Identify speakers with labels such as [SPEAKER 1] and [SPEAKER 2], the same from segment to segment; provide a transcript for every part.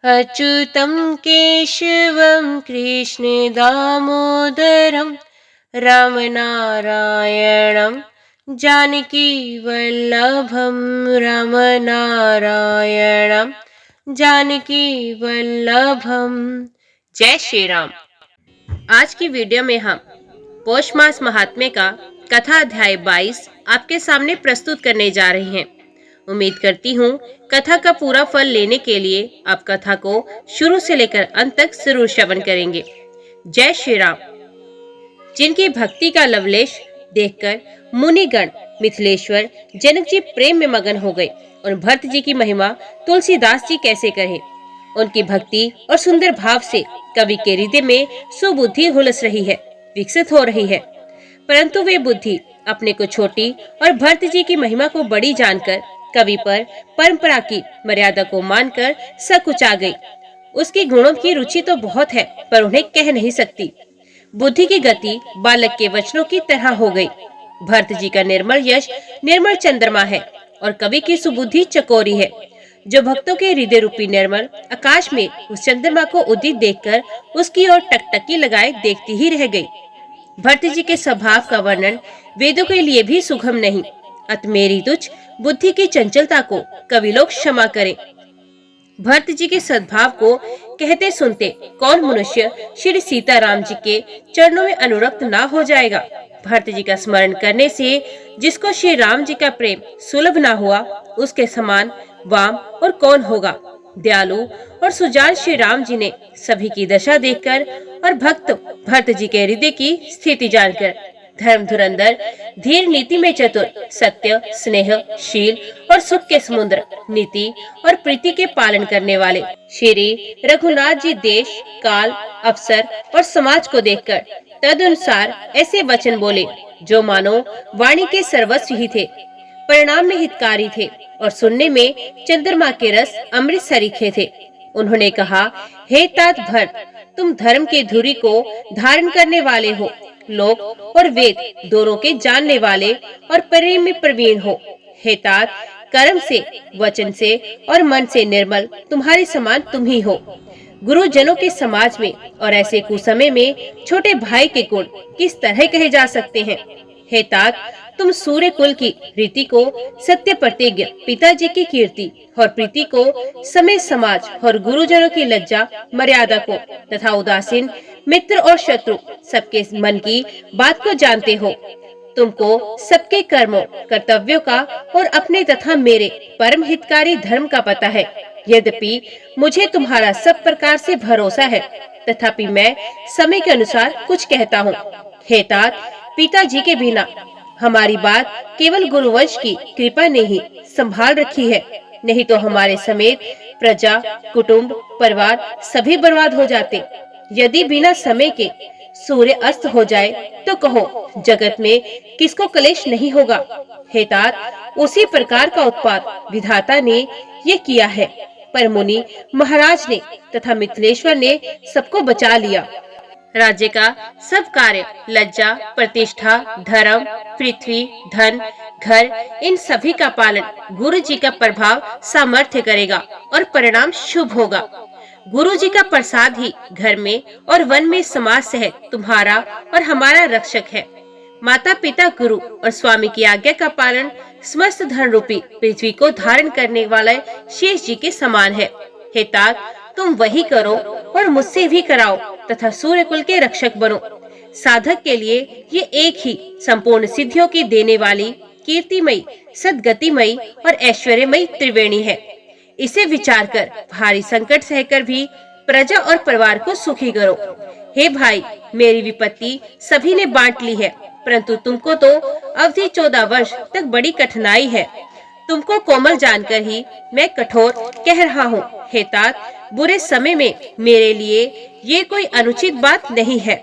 [SPEAKER 1] अच्युतं केशवं कृष्णदामोदरं रामनारायणं जानकीवल्लभं रामनारायणं जानकीवल्लभम। जय श्री राम। आज की वीडियो में हम पौष मास महात्म्य का कथा अध्याय 22 आपके सामने प्रस्तुत करने जा रहे हैं। उम्मीद करती हूँ कथा का पूरा फल लेने के लिए आप कथा को शुरू से लेकर अंत तक जरूर श्रवण करेंगे। जय श्री राम। जिनकी भक्ति का लवलेश देखकर मुनिगण मिथिलेश्वर जनक जी प्रेम में मगन हो गए और भरत जी की महिमा तुलसीदास जी कैसे कहे। उनकी भक्ति और सुंदर भाव से कवि के हृदय में सुबुद्धि हुलस रही है, विकसित हो रही है, परंतु वे बुद्धि अपने को छोटी और भरत जी की महिमा को बड़ी जानकर कवि पर परंपरा की मर्यादा को मानकर सकुचा गई। उसकी गुणों की रुचि तो बहुत है पर उन्हें कह नहीं सकती। बुद्धि की गति बालक के वचनों की तरह हो गई। भरत जी का निर्मल यश निर्मल चंद्रमा है और कवि की सुबुद्धि चकोरी है, जो भक्तों के हृदय रूपी निर्मल आकाश में उस चंद्रमा को उदित देखकर उसकी ओर टकटकी लगाए देखती ही रह गई। भरत जी के स्वभाव का वर्णन वेदों के लिए भी सुगम नहीं, अत मेरी तुच्छ बुद्धि की चंचलता को कवि लोग क्षमा करें। भरत जी के सद्भाव को कहते सुनते कौन मनुष्य श्री सीताराम जी के चरणों में अनुरक्त ना हो जाएगा। भरत जी का स्मरण करने से जिसको श्री राम जी का प्रेम सुलभ ना हुआ, उसके समान वाम और कौन होगा। दयालु और सुजान श्री राम जी ने सभी की दशा देखकर और भक्त भरत जी के हृदय की स्थिति जानकर धर्म धुरंधर धीर नीति में चतुर सत्य स्नेह शील और सुख के समुद्र नीति और प्रीति के पालन करने वाले श्री रघुनाथ जी देश काल अवसर और समाज को देखकर तदनुसार ऐसे वचन बोले जो मानो वाणी के सर्वस्व ही थे, परिणाम में हितकारी थे और सुनने में चंद्रमा के रस अमृत सरीखे थे। उन्होंने कहा, हे तात भरत, तुम धर्म के धुरी को धारण करने वाले हो, लोक और वेद दोनों के जानने वाले और प्रेम में प्रवीण हो। हे तात, कर्म से वचन से और मन से निर्मल तुम्हारे समान तुम ही हो। गुरुजनों के समाज में और ऐसे कुसमय में छोटे भाई के गुण किस तरह कहे जा सकते हैं। हे तात, तुम सूर्य कुल की रीति को सत्य प्रतिज्ञ पिताजी की कीर्ति और प्रीति को समय समाज और गुरुजनों की लज्जा मर्यादा को तथा उदासीन मित्र और शत्रु सबके मन की बात को जानते हो। तुमको सबके कर्मों कर्तव्यों का और अपने तथा मेरे परम हितकारी धर्म का पता है। यद्यपि मुझे तुम्हारा सब प्रकार से भरोसा है, तथापि मैं समय के अनुसार कुछ कहता हूँ। हे तात, पिताजी के बिना हमारी बात केवल गुरुवंश की कृपा ने ही संभाल रखी है, नहीं तो हमारे समेत प्रजा कुटुंब परिवार सभी बर्बाद हो जाते। यदि बिना समय के सूर्य अस्त हो जाए तो कहो जगत में किसको क्लेश नहीं होगा। हे तात, उसी प्रकार का उत्पात विधाता ने ये किया है, पर मुनि महाराज ने तथा मिथिलेश्वर ने सबको बचा लिया। राज्य का सब कार्य लज्जा प्रतिष्ठा धर्म पृथ्वी धन घर इन सभी का पालन गुरु जी का प्रभाव सामर्थ्य करेगा और परिणाम शुभ होगा। गुरु जी का प्रसाद ही घर में और वन में समाज सहित तुम्हारा और हमारा रक्षक है। माता पिता गुरु और स्वामी की आज्ञा का पालन समस्त धन रूपी पृथ्वी को धारण करने वाले शेष जी के समान है। हे तात, तुम वही करो और मुझसे भी कराओ तथा सूर्य कुल के रक्षक बनो। साधक के लिए ये एक ही संपूर्ण सिद्धियों की देने वाली कीर्तिमयी सदगतिमयी और ऐश्वर्यमयी त्रिवेणी है। इसे विचार कर भारी संकट सहकर भी प्रजा और परिवार को सुखी करो। हे भाई, मेरी विपत्ति सभी ने बांट ली है, परंतु तुमको तो अवधि 14 वर्ष तक बड़ी कठिनाई है। तुमको कोमल जानकर ही मैं कठोर कह रहा हूँ। हे तात, बुरे समय में मेरे लिए ये कोई अनुचित बात नहीं है।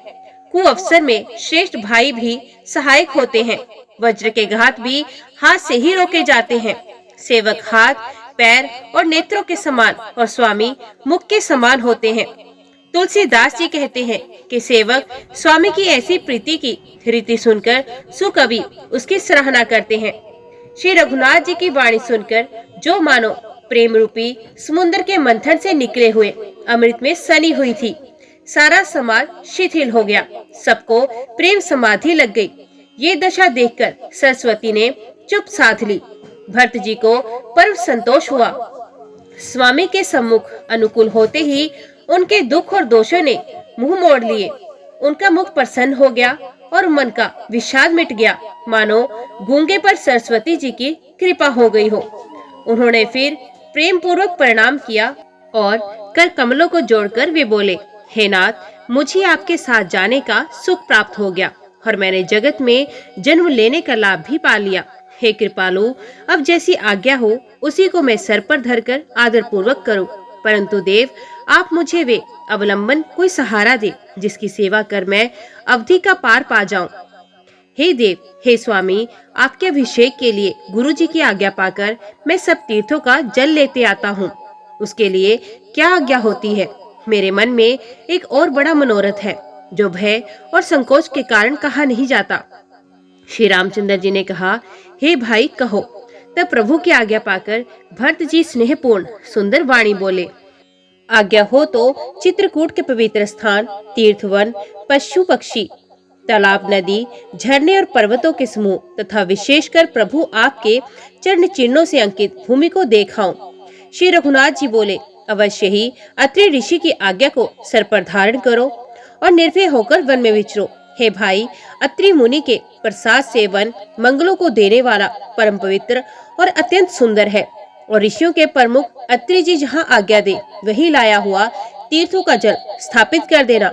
[SPEAKER 1] कुअवसर में श्रेष्ठ भाई भी सहायक होते हैं। वज्र के घात भी हाथ से ही रोके जाते हैं। सेवक हाथ पैर और नेत्रों के समान और स्वामी मुख के समान होते हैं। तुलसीदास जी कहते हैं कि सेवक स्वामी की ऐसी प्रीति की रीति सुनकर सुकवि उसकी सराहना करते हैं। श्री रघुनाथ जी की वाणी सुनकर जो मानो प्रेम रूपी समुद्र के मंथन से निकले हुए अमृत में सनी हुई थी। सारा समाज शिथिल हो गया, सबको प्रेम समाधि लग गई। ये दशा देखकर सरस्वती ने चुप साध ली। भरत जी को परम संतोष हुआ। स्वामी के सम्मुख अनुकूल होते ही उनके दुख और दोषों ने मुंह मोड़ लिए। उनका मुख प्रसन्न हो गया और मन का विषाद मिट गया, मानो गूंगे पर सरस्वती जी की कृपा हो गई हो। उन्होंने फिर प्रेम पूर्वक प्रणाम किया और कर कमलों को जोड़कर वे बोले, हे नाथ, मुझे आपके साथ जाने का सुख प्राप्त हो गया और मैंने जगत में जन्म लेने का लाभ भी पा लिया। हे कृपालु, अब जैसी आज्ञा हो उसी को मैं सर पर धरकर आदर पूर्वक करूं। परंतु देव, आप मुझे वे अवलंबन कोई सहारा दे जिसकी सेवा कर मैं अवधि का पार पा जाऊं। हे देव, हे स्वामी, आपके अभिषेक के लिए गुरु जी की आज्ञा पाकर मैं सब तीर्थों का जल लेते आता हूँ। उसके लिए क्या आज्ञा होती है? मेरे मन में एक और बड़ा मनोरथ है जो भय और संकोच के कारण कहा नहीं जाता। श्री रामचंद्र जी ने कहा, हे भाई कहो। तब प्रभु की आज्ञा पाकर भरत जी स्नेहपूर्ण सुंदर वाणी बोले, आज्ञा हो तो चित्रकूट के पवित्र स्थान, तीर्थवन, पशु पक्षी, तालाब, नदी, झरने और पर्वतों के समूह तथा विशेषकर प्रभु आपके चरण चिन्हों से अंकित भूमि को देखाऊं। श्री रघुनाथ जी बोले, अवश्य ही अत्रि ऋषि की आज्ञा को सर पर धारण करो और निर्भय होकर वन में विचरो। हे भाई, अत्रि मुनि के प्रसाद से वन मंगलों को देने वाला परम पवित्र और अत्यंत सुंदर है और ऋषियों के प्रमुख अत्रि जी जहाँ आज्ञा दे वही लाया हुआ तीर्थों का जल स्थापित कर देना।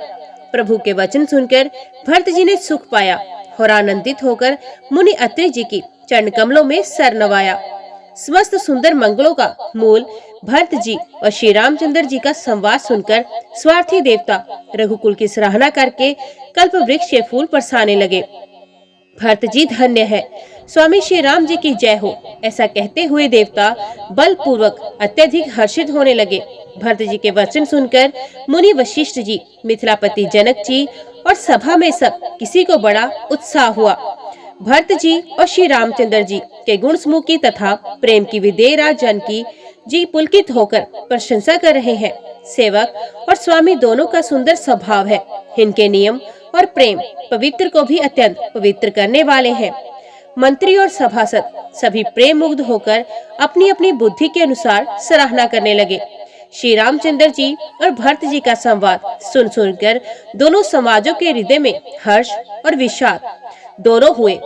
[SPEAKER 1] प्रभु के वचन सुनकर भरत जी ने सुख पाया और आनंदित होकर मुनि अत्रि जी की चरण कमलों में सर नवाया। समस्त सुंदर मंगलों का मूल भरत जी और श्री रामचंद्र जी का संवाद सुनकर स्वार्थी देवता रघुकुल की सराहना करके कल्प वृक्ष के फूल बरसाने लगे। भरत जी धन्य है, स्वामी श्री राम जी की जय हो, ऐसा कहते हुए देवता बलपूर्वक अत्यधिक हर्षित होने लगे। भरत जी के वचन सुनकर मुनि वशिष्ठ जी, मिथिलापति जनक जी और सभा में सब किसी को बड़ा उत्साह हुआ। भरत जी और श्री रामचंद्र जी के गुण समूह की तथा प्रेम की विदेह राज जानकी जी पुलकित होकर प्रशंसा कर रहे हैं। सेवक और स्वामी दोनों का सुंदर स्वभाव है। इनके नियम और प्रेम पवित्र को भी अत्यंत पवित्र करने वाले हैं। मंत्री और सभासद सभी प्रेम मुग्ध होकर अपनी अपनी बुद्धि के अनुसार सराहना करने लगे। श्री रामचंद्र जी और भरत जी का संवाद सुन सुनकर दोनों समाजों के हृदय में हर्ष और विषाद दोनों हुए।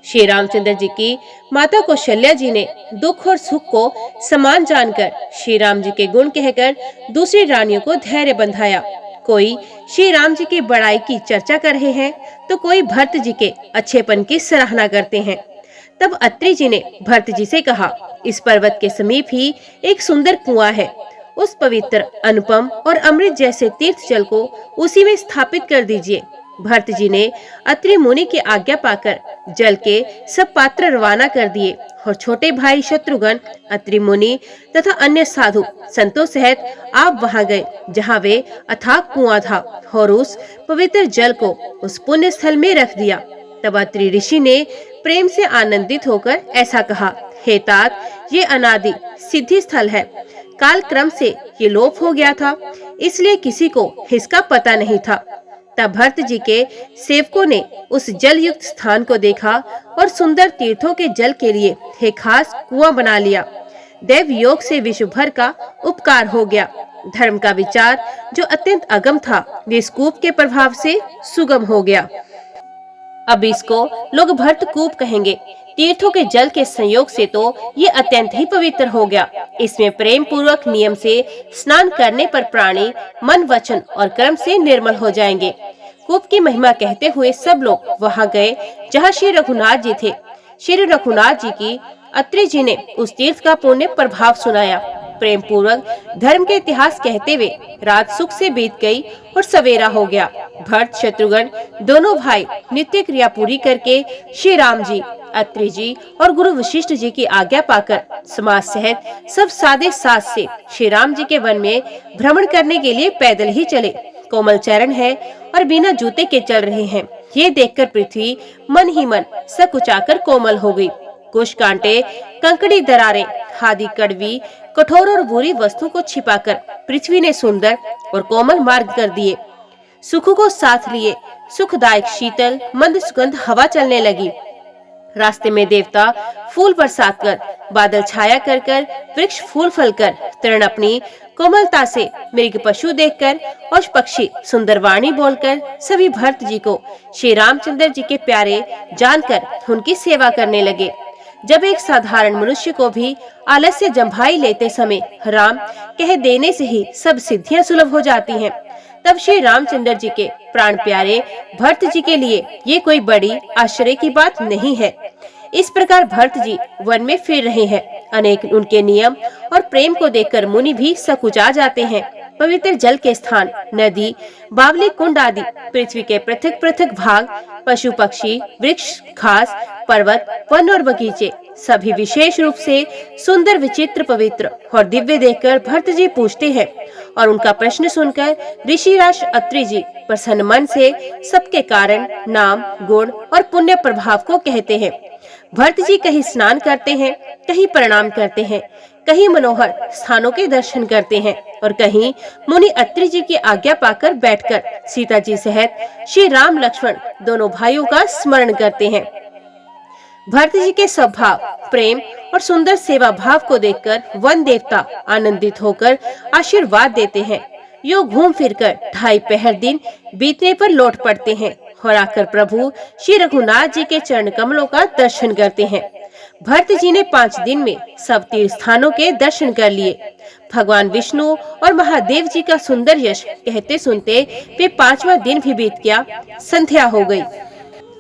[SPEAKER 1] श्री रामचंद्र जी की माता कौशल्या जी ने दुख और सुख को समान जानकर श्री राम जी के गुण कहकर दूसरी रानियों को धैर्य बंधाया। कोई श्री राम जी की बड़ाई की चर्चा कर रहे हैं तो कोई भरत जी के अच्छेपन की सराहना करते हैं। तब अत्रि जी ने भरत जी से कहा, इस पर्वत के समीप ही एक सुंदर कुआं है, उस पवित्र, अनुपम और अमृत जैसे तीर्थ जल को उसी में स्थापित कर दीजिए। भरत जी ने अत्रि मुनि की आज्ञा पाकर जल के सब पात्र रवाना कर दिए और छोटे भाई शत्रुघ्न, अत्रि मुनि तथा अन्य साधु संतों सहित आप वहां गए जहां वे अथाक कुआं था और उस पवित्र जल को उस पुण्य स्थल में रख दिया। तब अत्रि ऋषि ने प्रेम से आनंदित होकर ऐसा कहा, हे तात, ये अनादि सिद्धि स्थल है। काल क्रम से ये लोप हो गया था, इसलिए किसी को इसका पता नहीं था। तब भरत जी के सेवकों ने उस जल युक्त स्थान को देखा और सुंदर तीर्थों के जल के लिए एक खास कुआं बना लिया। देव योग से विश्व भर का उपकार हो गया। धर्म का विचार जो अत्यंत अगम था, वे इस कूप के प्रभाव से सुगम हो गया। अब इसको लोग भरत कूप कहेंगे। तीर्थों के जल के संयोग से तो ये अत्यंत ही पवित्र हो गया। इसमें प्रेम पूर्वक नियम से स्नान करने पर प्राणी मन, वचन और कर्म से निर्मल हो जाएंगे। कूप की महिमा कहते हुए सब लोग वहां गए जहां श्री रघुनाथ जी थे। श्री रघुनाथ जी की अत्रि जी ने उस तीर्थ का पुण्य प्रभाव सुनाया। प्रेम पूर्वक धर्म के इतिहास कहते हुए रात सुख से बीत गई और सवेरा हो गया। भरत शत्रुघ्न दोनों भाई नित्य क्रिया पूरी करके श्री राम जी, अत्रि जी और गुरु वशिष्ठ जी की आज्ञा पाकर समाज सहित सब सादे साज से श्री राम जी के वन में भ्रमण करने के लिए पैदल ही चले। कोमल चरण है और बिना जूते के चल रहे हैं। ये देखकर पृथ्वी मन ही मन सकुचाकर कोमल हो गई। कुश कांटे, कंकड़ी दरारें आदि कड़वी, कठोर और बुरी वस्तु को छिपाकर पृथ्वी ने सुंदर और कोमल मार्ग कर दिए। सुख को साथ लिए सुखदायक शीतल मंद सुगंध हवा चलने लगी। रास्ते में देवता फूल बरसात कर, बादल छाया कर कर, वृक्ष फूल फल कर, तृण अपनी कोमलता से, मृग पशु देखकर और पक्षी सुंदर वाणी बोलकर सभी भरत जी को श्री रामचंद्र जी के प्यारे जानकर उनकी सेवा करने लगे। जब एक साधारण मनुष्य को भी आलस्य जम्भाई लेते समय राम कह देने से ही सब सिद्धियां सुलभ हो जाती हैं, तब श्री रामचंद्र जी के प्राण प्यारे भरत जी के लिए ये कोई बड़ी आश्चर्य की बात नहीं है। इस प्रकार भरत जी वन में फिर रहे हैं। अनेक उनके नियम और प्रेम को देखकर मुनि भी सकुचा जाते हैं। पवित्र जल के स्थान, नदी, बावली कुंड आदि पृथ्वी के पृथक पृथक भाग, पशु पक्षी, वृक्ष, घास, पर्वत, वन और बगीचे सभी विशेष रूप से सुंदर, विचित्र, पवित्र और दिव्य देखकर भरत जी पूछते हैं और उनका प्रश्न सुनकर ऋषिराज अत्रि जी प्रसन्न मन से सबके कारण, नाम, गुण और पुण्य प्रभाव को कहते हैं। भरत जी कहीं स्नान करते हैं, कहीं प्रणाम करते हैं, कहीं मनोहर स्थानों के दर्शन करते हैं और कहीं मुनि अत्रि जी की आज्ञा पाकर बैठकर सीता जी सहित श्री राम लक्ष्मण दोनों भाइयों का स्मरण करते हैं। भरत जी के स्वभाव, प्रेम और सुंदर सेवा भाव को देखकर वन देवता आनंदित होकर आशीर्वाद देते हैं। यो घूम फिरकर 2.5 पहर दिन बीतने पर लौट पड़ते हैं और आकर प्रभु श्री रघुनाथ जी के चरण कमलों का दर्शन करते हैं। भरत जी ने 5 दिन में सब तीर्थ स्थानों के दर्शन कर लिए। भगवान विष्णु और महादेव जी का सुंदर यश कहते सुनते वे 5वां दिन भी बीत गया, संध्या हो गई।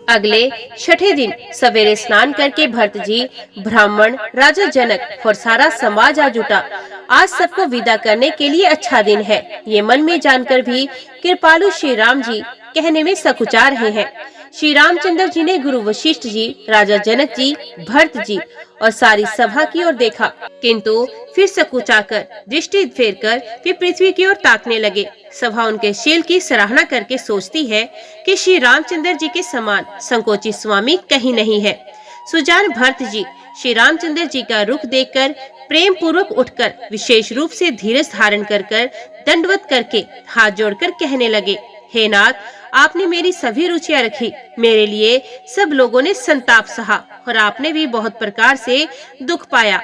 [SPEAKER 1] अगले छठे दिन सवेरे स्नान करके भरत जी, ब्राह्मण, राजा जनक और सारा समाज आ जुटा। आज सबको विदा करने के लिए अच्छा दिन है, ये मन में जानकर भी कृपालु श्री राम जी कहने में सकुचा रहे हैं। श्री रामचंद्र जी ने गुरु वशिष्ठ जी, राजा जनक जी, भरत जी और सारी सभा की ओर देखा, किंतु फिर सकुचाकर दृष्टि फेरकर वे पृथ्वी की ओर ताकने लगे। सभा उनके शील की सराहना करके सोचती है कि श्री रामचंद्र जी के समान संकोची स्वामी कहीं नहीं है। सुजान भरत जी श्री रामचंद्र जी का रुख देखकर प्रेम पूर्वक उठकर विशेष रूप से धीरज धारण कर दंडवत करके हाथ जोड़कर कहने लगे, हे नाथ, आपने मेरी सभी रुचियां रखी, मेरे लिए सब लोगों ने संताप सहा और आपने भी बहुत प्रकार से दुख पाया।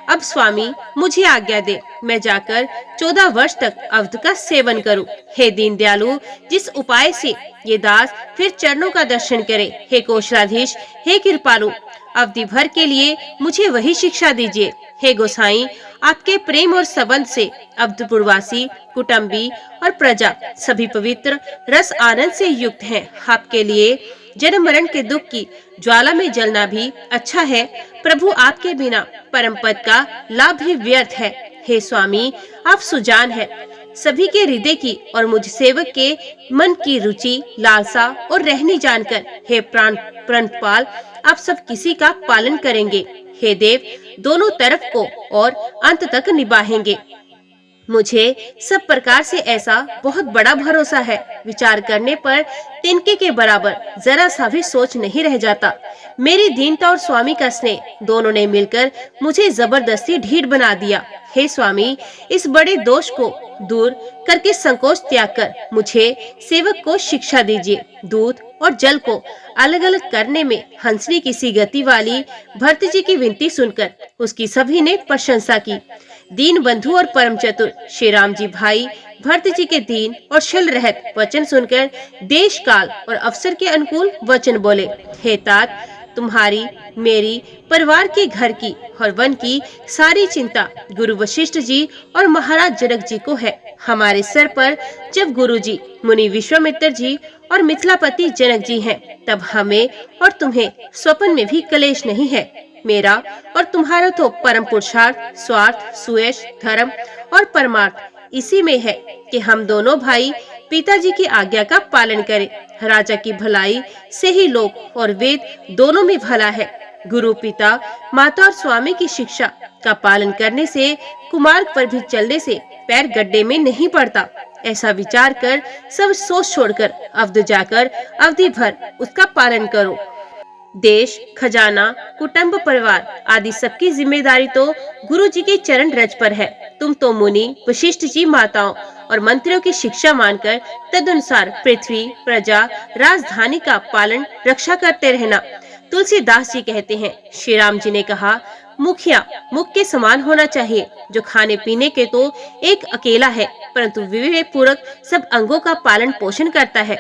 [SPEAKER 1] अब स्वामी मुझे आज्ञा दे, मैं जाकर 14 वर्ष तक अवध का सेवन करूं। हे दीन दयालु, जिस उपाय से ये दास फिर चरणों का दर्शन करे, हे कौशलाधीश, हे कृपालु, अवधि भर के लिए मुझे वही शिक्षा दीजिए। हे गोसाई, आपके प्रेम और संबंध से अवधपुरवासी, कुटुंबी और प्रजा सभी पवित्र रस आनंद से युक्त हैं। आपके लिए जन्म मरण के दुख की ज्वाला में जलना भी अच्छा है। प्रभु, आपके बिना परम पद का लाभ भी व्यर्थ है। हे स्वामी, आप सुजान है, सभी के हृदय की और मुझ सेवक के मन की रुचि, लालसा और रहनी जानकर हे प्राणपाल, आप सब किसी का पालन करेंगे। हे देव, दोनों तरफ को और अंत तक निभाएंगे। मुझे सब प्रकार से ऐसा बहुत बड़ा भरोसा है, विचार करने पर तिनके के बराबर जरा सा भी सोच नहीं रह जाता। मेरी दीनता और स्वामी का स्नेह दोनों ने मिलकर मुझे जबरदस्ती ढीठ बना दिया। हे स्वामी, इस बड़े दोष को दूर करके संकोच त्याग कर मुझे सेवक को शिक्षा दीजिए। दूध और जल को अलग अलग करने में हंसनी की सी गति वाली भरत जी की विनती सुनकर उसकी सभी ने प्रशंसा की। दीन बंधु और परम चतुर श्री राम जी भाई भरत जी के दीन और शल रहत वचन सुनकर देश काल और अवसर के अनुकूल वचन बोले। हे तात, तुम्हारी, मेरी, परिवार की, घर की और वन की सारी चिंता गुरु वशिष्ठ जी और महाराज जनक जी को है। हमारे सर पर जब गुरु जी, मुनि विश्वामित्र जी और मिथिलापति जनक जी हैं, तब हमें और तुम्हें स्वप्न में भी कलेश नहीं है। मेरा और तुम्हारा तो परम पुरुषार्थ, स्वार्थ, सुयश, धर्म और परमार्थ इसी में है कि हम दोनों भाई पिताजी की आज्ञा का पालन करें। राजा की भलाई से ही लोक और वेद दोनों में भला है। गुरु, पिता, माता और स्वामी की शिक्षा का पालन करने से कुमार्ग पर भी चलने से पैर गड्ढे में नहीं पड़ता। ऐसा विचार कर सब सोच छोड़कर अवध जाकर अवधि भर उसका पालन करो। देश, खजाना, कुटुंब, परिवार आदि सबकी जिम्मेदारी तो गुरु जी के चरण रज पर है। तुम तो मुनि, वशिष्ठ जी माताओं और मंत्रियों की शिक्षा मानकर तदनुसार पृथ्वी, प्रजा, राजधानी का पालन रक्षा करते रहना। तुलसीदास जी कहते हैं, श्री राम जी ने कहा, मुखिया मुख के समान होना चाहिए, जो खाने पीने के तो एक अकेला है, परंतु विवेक पूर्वक सब अंगों का पालन पोषण करता है।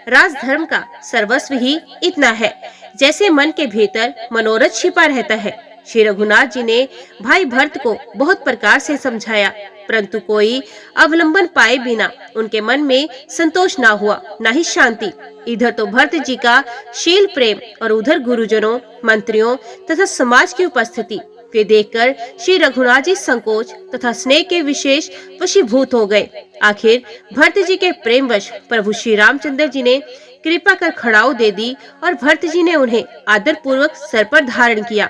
[SPEAKER 1] राजधर्म का सर्वस्व ही इतना है, जैसे मन के भीतर मनोरथ छिपा रहता है। श्री रघुनाथ जी ने भाई भरत को बहुत प्रकार से समझाया, परंतु कोई अवलंबन पाए बिना उनके मन में संतोष ना हुआ, ना ही शांति। इधर तो भरत जी का शील प्रेम और उधर गुरुजनों, मंत्रियों तथा समाज की उपस्थिति वे देखकर श्री रघुनाथ जी संकोच तथा स्नेह के विशेष वशीभूत हो गए। आखिर भरत जी के प्रेमवश प्रभु श्री रामचंद्र जी ने कृपा कर खड़ाऊ दे दी और भरत जी ने उन्हें आदर पूर्वक सर पर धारण किया।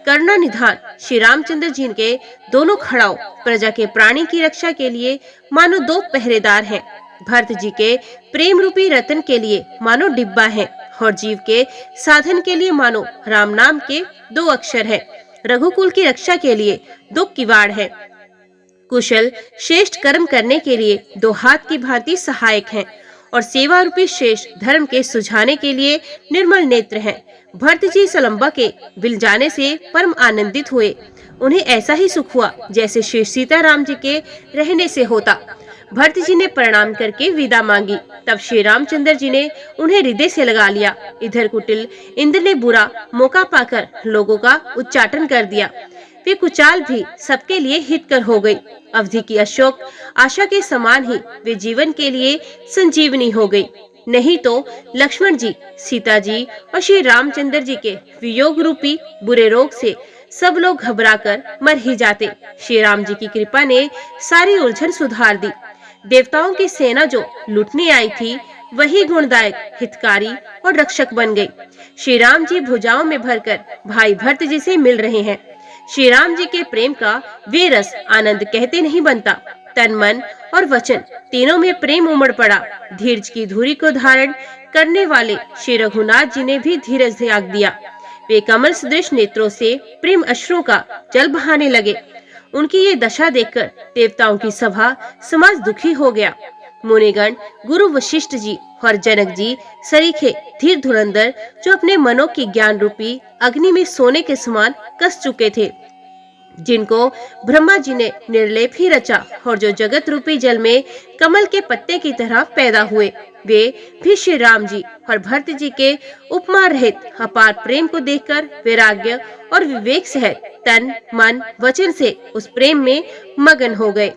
[SPEAKER 1] करुणा निधान श्री रामचंद्र जी के दोनों खड़ाऊ प्रजा के प्राणी की रक्षा के लिए मानो दो पहरेदार हैं। भरत जी के प्रेम रूपी रतन के लिए मानो डिब्बा है और जीव के साधन के लिए मानो राम नाम के दो अक्षर है। रघुकुल की रक्षा के लिए दो किवाड़ है। कुशल श्रेष्ठ कर्म करने के लिए दो हाथ की भांति सहायक हैं और सेवा रूपी श्रेष्ठ धर्म के सुझाने के लिए निर्मल नेत्र हैं। भरत जी सलम्बा के बिल जाने से परम आनंदित हुए। उन्हें ऐसा ही सुख हुआ जैसे श्री सीताराम जी के रहने से होता। भरत जी ने प्रणाम करके विदा मांगी। तब श्री रामचंद्र जी ने उन्हें हृदय से लगा लिया। इधर कुटिल इंद्र ने बुरा मौका पाकर लोगों का उच्चाटन कर दिया। वे कुचाल भी सबके लिए हितकर हो गई। अवधि की अशोक आशा के समान ही वे जीवन के लिए संजीवनी हो गई। नहीं तो लक्ष्मण जी, सीता जी और श्री रामचंद्र जी के वियोग रूपी बुरे रोग से सब लोग घबराकर मर ही जाते। श्री राम जी की कृपा ने सारी उलझन सुधार दी। देवताओं की सेना जो लूटने आई थी, वही गुणदायक, हितकारी और रक्षक बन गई। श्री राम जी भुजाओं में भरकर भाई भरत जी से मिल रहे हैं। श्री राम जी के प्रेम का वे रस आनंद कहते नहीं बनता। तन, मन और वचन तीनों में प्रेम उमड़ पड़ा। धीरज की धुरी को धारण करने वाले श्री रघुनाथ जी ने भी धीरज त्याग दिया। वे कमल सदृश नेत्रों से प्रेम अश्रुओं का जल बहाने लगे। उनकी ये दशा देखकर देवताओं की सभा समाज दुखी हो गया। मुनिगण, गुरु वशिष्ठ जी और जनक जी सरीखे धीर धुरंधर, जो अपने मनों की ज्ञान रूपी अग्नि में सोने के समान कस चुके थे, जिनको ब्रह्मा जी ने निर्लेप ही रचा और जो जगत रूपी जल में कमल के पत्ते की तरह पैदा हुए, वे भी श्री राम जी और भरत जी के उपमा रहित अपार प्रेम को देखकर वैराग्य और विवेक सहित तन, मन, वचन से उस प्रेम में मगन हो गए।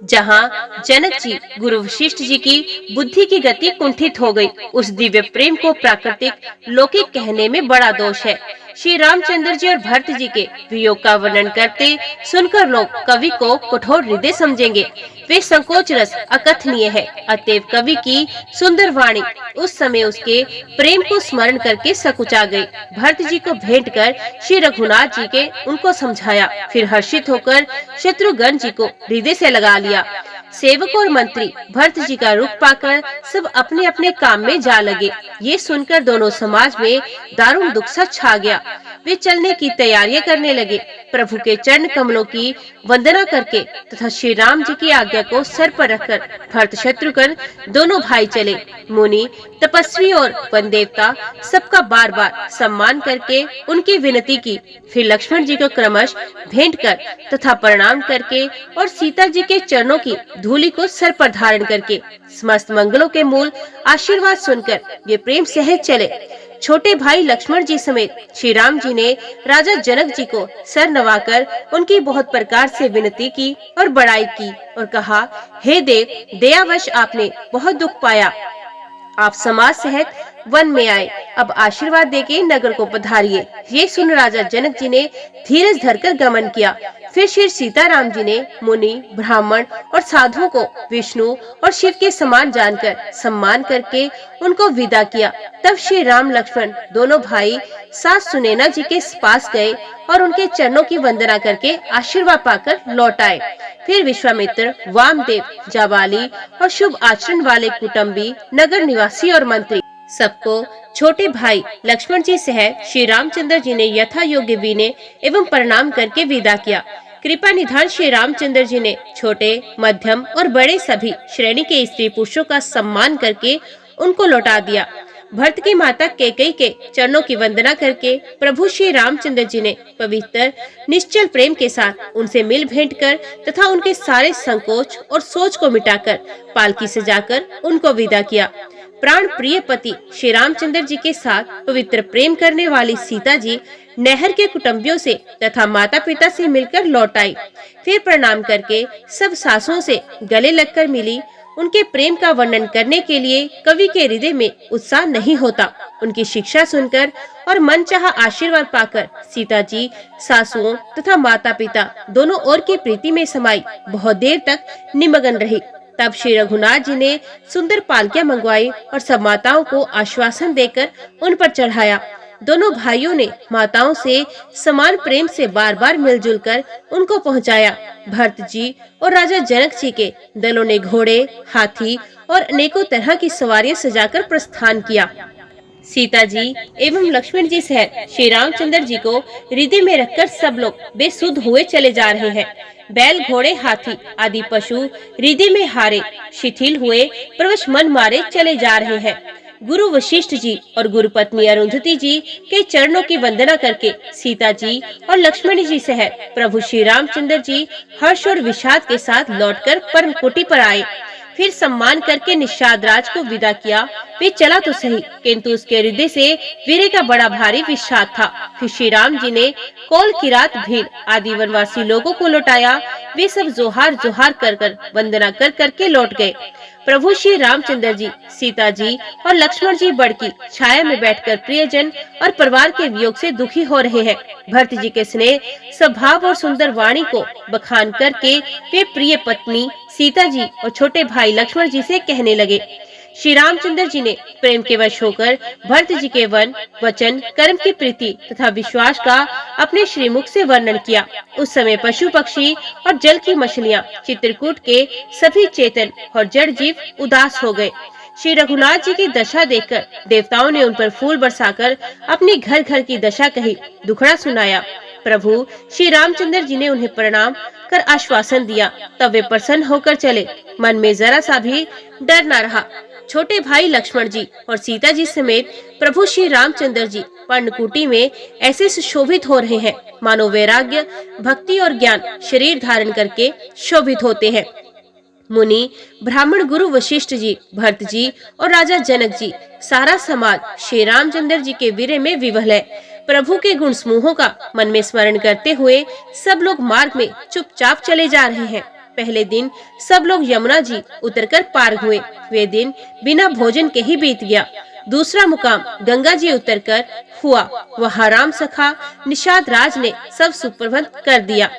[SPEAKER 1] जहाँ जनक जी, गुरु वशिष्ठ जी की बुद्धि की गति कुंठित हो गई, उस दिव्य प्रेम को प्राकृतिक लौकिक कहने में बड़ा दोष है। श्री रामचंद्र जी और भरत जी के वियोग का वर्णन करते सुनकर लोग कवि को कठोर हृदय समझेंगे। वे संकोच रस अकथनीय है। अतएव कवि की सुंदर वाणी उस समय उसके प्रेम को स्मरण करके सकुचा गई। भरत जी को भेंट कर श्री रघुनाथ जी के उनको समझाया, फिर हर्षित होकर शत्रुघ्न जी को हृदय से लगा लिया। सेवक और मंत्री भरत जी का रुख पाकर सब अपने अपने काम में जा लगे। ये सुनकर दोनों समाज में दारुण दुख सा छा गया। वे चलने की तैयारियां करने लगे। प्रभु के चरण कमलों की वंदना करके तथा श्री राम जी की आज्ञा को सर पर रखकर भरत शत्रुघ्न दोनों भाई चले। मुनि, तपस्वी और वन देवता सबका बार बार सम्मान करके उनकी विनती की। फिर लक्ष्मण जी को क्रमश भेंट कर तथा प्रणाम करके और सीता जी के चरणों की धूलि को सर पर धारण करके समस्त मंगलों के मूल आशीर्वाद सुनकर ये प्रेम सहित चले। छोटे भाई लक्ष्मण जी समेत श्री राम जी ने राजा जनक जी को सर नवाकर उनकी बहुत प्रकार से विनती की और बड़ाई की और कहा, हे देव, दयावश आपने बहुत दुख पाया। आप समाज सहित वन में आए, अब आशीर्वाद देके नगर को पधारिए। ये सुन राजा जनक जी ने धीरज धरकर गमन किया। फिर श्री सीताराम जी ने मुनि, ब्राह्मण और साधुओं को विष्णु और शिव के समान जानकर सम्मान करके उनको विदा किया। तब श्री राम लक्ष्मण दोनों भाई सास सुनैना जी के पास गए और उनके चरणों की वंदना करके आशीर्वाद पाकर लौट आए। फिर विश्वामित्र, वामदेव, जाबाली और शुभ आचरण वाले कुटुंबी, नगर निवासी और मंत्री सबको छोटे भाई लक्ष्मण जी सहित श्री रामचंद्र जी ने यथा योग्य विनय एवं प्रणाम करके विदा किया। कृपा निधान श्री रामचंद्र जी ने छोटे, मध्यम और बड़े सभी श्रेणी के स्त्री पुरुषों का सम्मान करके उनको लौटा दिया। भरत की माता कैकेयी के चरणों की वंदना करके प्रभु श्री रामचंद्र जी ने पवित्र निश्चल प्रेम के साथ उनसे मिल भेंट कर तथा उनके सारे संकोच और सोच को मिटाकर पालकी सजाकर उनको विदा किया। प्राण प्रिय पति श्री रामचंद्र जी के साथ पवित्र प्रेम करने वाली सीता जी नहर के कुटुंबियों से तथा माता पिता से मिलकर लौट आई। फिर प्रणाम करके सब सासुओं से गले लगकर मिली। उनके प्रेम का वर्णन करने के लिए कवि के हृदय में उत्साह नहीं होता। उनकी शिक्षा सुनकर और मनचाहा आशीर्वाद पाकर सीता जी सासुओं तथा माता पिता दोनों ओर की प्रीति में समाई बहुत देर तक निमग्न रही। तब श्री रघुनाथ जी ने सुंदर पालकियां मंगवाई और सब माताओं को आश्वासन देकर उन पर चढ़ाया। दोनों भाइयों ने माताओं से समान प्रेम से बार बार मिलजुल कर उनको पहुंचाया। भरत जी और राजा जनक जी के दलों ने घोड़े, हाथी और अनेकों तरह की सवारियां सजाकर प्रस्थान किया। सीता जी एवं लक्ष्मण जी सहित श्री रामचंद्र जी को हृदय में रखकर सब लोग बेसुध हुए चले जा रहे हैं। बैल, घोड़े, हाथी आदि पशु हृदय में हारे शिथिल हुए प्रवश मन मारे चले जा रहे हैं। गुरु वशिष्ठ जी और गुरु पत्नी अरुंधति जी के चरणों की वंदना करके सीता जी और लक्ष्मण जी सहित प्रभु श्री रामचंद्र जी हर्ष और विषाद के साथ लौटकर पर्णकुटी पर आए। फिर सम्मान करके निषाद राज को विदा किया। वे चला तो सही, किंतु उसके हृदय से वीरे का बड़ा भारी विषाद था। फिर श्री राम जी ने कौल, किरात, भील आदि वनवासी लोगों को लौटाया। वे सब जोहार जोहार कर वंदना कर करके लौट गए। प्रभु श्री रामचंद्र जी, सीता जी और लक्ष्मण जी बड़ की छाया में बैठकर प्रियजन और परिवार के वियोग से दुखी हो रहे हैं। भरत जी के स्नेह, स्वभाव और सुंदर वाणी को बखान करके वे प्रिय पत्नी सीता जी और छोटे भाई लक्ष्मण जी से कहने लगे। श्री रामचंद्र जी ने प्रेम के वश होकर भरत जी के वन, वचन, कर्म की प्रीति तथा विश्वास का अपने श्रीमुख से वर्णन किया। उस समय पशु पक्षी और जल की मछलियां, चित्रकूट के सभी चेतन और जड़ जीव उदास हो गए। श्री रघुनाथ जी की दशा देखकर देवताओं ने उन पर फूल बरसाकर अपनी घर घर की दशा कही, दुखड़ा सुनाया। प्रभु श्री रामचंद्र जी ने उन्हें प्रणाम कर आश्वासन दिया। तब वे प्रसन्न होकर चले। मन में जरा सा भी डर न रहा। छोटे भाई लक्ष्मण जी और सीता जी समेत प्रभु श्री रामचंद्र जी पर्णकुटी में ऐसे सुशोभित हो रहे हैं मानो वैराग्य, भक्ति और ज्ञान शरीर धारण करके शोभित होते हैं। मुनि, ब्राह्मण, गुरु वशिष्ठ जी, भरत जी और राजा जनक जी, सारा समाज श्री रामचंद्र जी के वीरे में विवल है। प्रभु के गुण समूहों का मन में स्मरण करते हुए सब लोग मार्ग में चुपचाप चले जा रहे हैं। पहले दिन सब लोग यमुना जी उतरकर पार हुए। वे दिन बिना भोजन के ही बीत गया। दूसरा मुकाम गंगा जी उतरकर हुआ। वहाँ राम सखा निषाद राज ने सब सुप्रबंध कर दिया।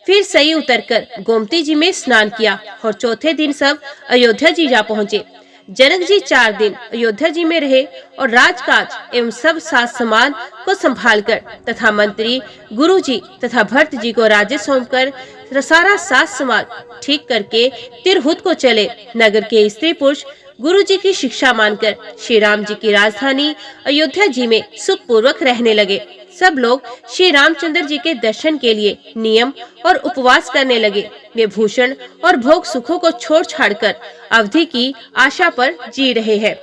[SPEAKER 1] फिर सही उतरकर गोमती जी में स्नान किया और चौथे दिन सब अयोध्या जी जा पहुँचे। जनक जी 4 दिन अयोध्या जी में रहे और राजकाज एवं सब साज समाज को संभालकर तथा मंत्री, गुरु जी तथा भरत जी को राज्य सौंपकर सारा साज समाज ठीक करके तिरहुत को चले। नगर के स्त्री पुरुष गुरु जी की शिक्षा मानकर श्री राम जी की राजधानी अयोध्या जी में सुख पूर्वक रहने लगे। सब लोग श्री रामचंद्र जी के दर्शन के लिए नियम और उपवास करने लगे। वे भूषण और भोग सुखों को छोड़ छाड़कर अवधि की आशा पर जी रहे हैं।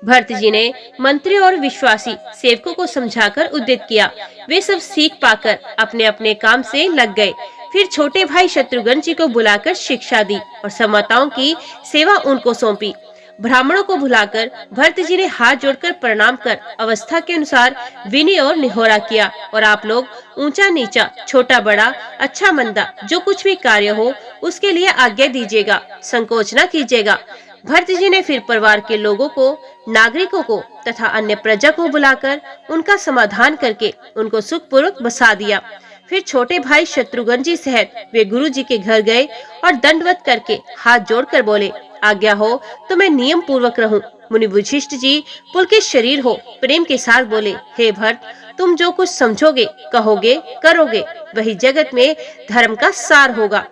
[SPEAKER 1] भरत जी ने मंत्री और विश्वासी सेवकों को समझाकर उद्यत किया। वे सब सीख पाकर अपने अपने काम से लग गए। फिर छोटे भाई शत्रुघ्न जी को बुलाकर शिक्षा दी और समताओं की सेवा उनको सौंपी। ब्राह्मणों को बुलाकर भरत जी ने हाथ जोड़कर प्रणाम कर अवस्था के अनुसार विनय और निहोरा किया। और आप लोग ऊंचा नीचा, छोटा बड़ा, अच्छा मंदा जो कुछ भी कार्य हो उसके लिए आज्ञा दीजिएगा, संकोच न कीजिएगा। भरत जी ने फिर परिवार के लोगों को, नागरिकों को तथा अन्य प्रजा को बुलाकर उनका समाधान करके उनको सुखपूर्वक बसा दिया। फिर छोटे भाई शत्रुघ्न जी सहित वे गुरु जी के घर गए और दंडवत करके हाथ जोड़कर बोले, आज्ञा हो तो मैं नियम पूर्वक रहूं। मुनि वशिष्ठ जी पुलकित शरीर हो प्रेम के साथ बोले, हे भरत, तुम जो कुछ समझोगे, कहोगे, करोगे वही जगत में धर्म का सार होगा।